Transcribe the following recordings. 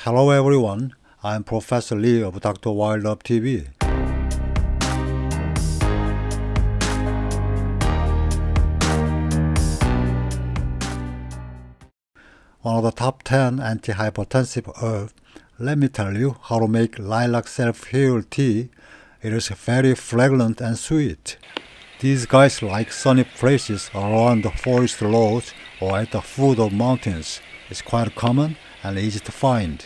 Hello everyone, I'm Professor Lee of Dr. Wild Up TV. One of the top 10 antihypertensive herbs, let me tell you how to make lilac self-heal tea. It is very fragrant and sweet. These guys like sunny places around the forest roads or at the foot of mountains. It's quite common and easy to find.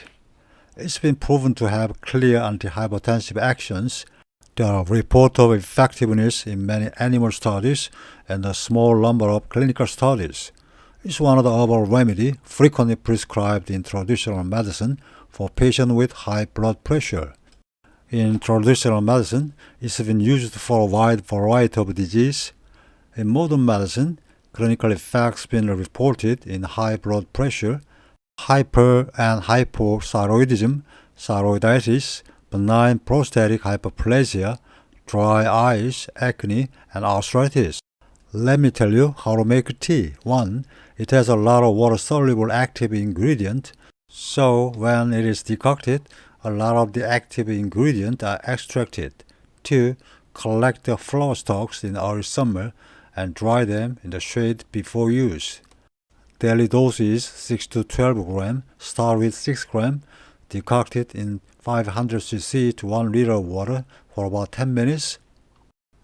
It's been proven to have clear antihypertensive actions. There are reports of effectiveness in many animal studies and a small number of clinical studies. It's one of the herbal remedies frequently prescribed in traditional medicine for patients with high blood pressure. In traditional medicine, it's been used for a wide variety of diseases. In modern medicine, clinical effects have been reported in high blood pressure, hyper and hypothyroidism, thyroiditis, benign prostatic hyperplasia, dry eyes, acne, and arthritis. Let me tell you how to make tea. 1. It has a lot of water-soluble active ingredient, so when it is decocted, a lot of the active ingredients are extracted. 2. Collect the flower stalks in early summer and dry them in the shade before use. Daily dose is 6 to 12 grams. Start with 6 grams. Decoct it in 500 cc to 1 liter of water for about 10 minutes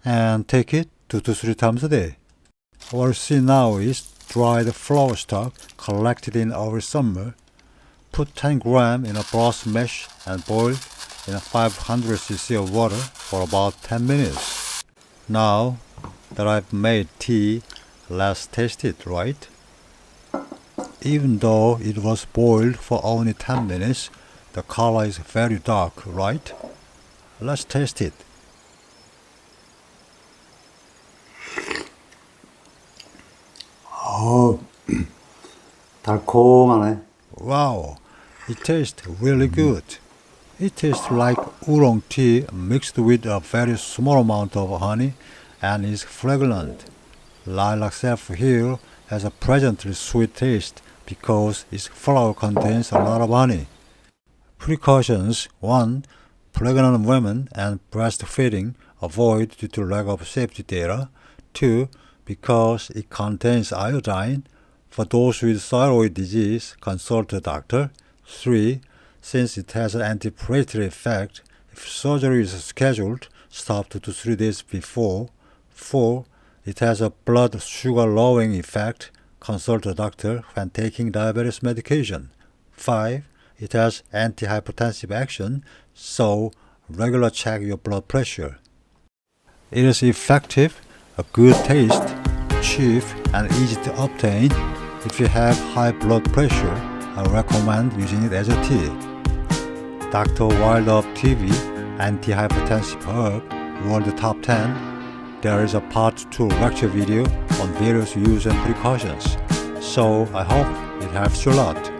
and take it 2 to 3 times a day. What you see now is dried flower stalk collected in early summer. Put 10 grams in a brass mesh and boil in 500 cc of water for about 10 minutes. Now that I've made tea, let's taste it, right? Even though it was boiled for only 10 minutes, the color is very dark, right? Let's taste it. 달콤하네. Wow, it tastes really good. It tastes like oolong tea mixed with a very small amount of honey and is fragrant. Lilac self-heal has a pleasantly sweet taste because its flower contains a lot of honey. Precautions: 1. Pregnant women and breastfeeding avoid due to lack of safety data. 2. Because it contains iodine. For those with thyroid disease, consult a doctor. 3. Since it has an antiplatelet effect, if surgery is scheduled, stop 2 to 3 days before. 4. It has a blood sugar lowering effect. Consult a doctor when taking diabetes medication. 5. It has antihypertensive action, so regular check your blood pressure. It is effective, a good taste, cheap, and easy to obtain. If you have high blood pressure, I recommend using it as a tea. Dr. Wild Up TV, Antihypertensive Herb, World Top 10. There is a part 2 lecture video on various use and precautions. So I hope it helps you a lot.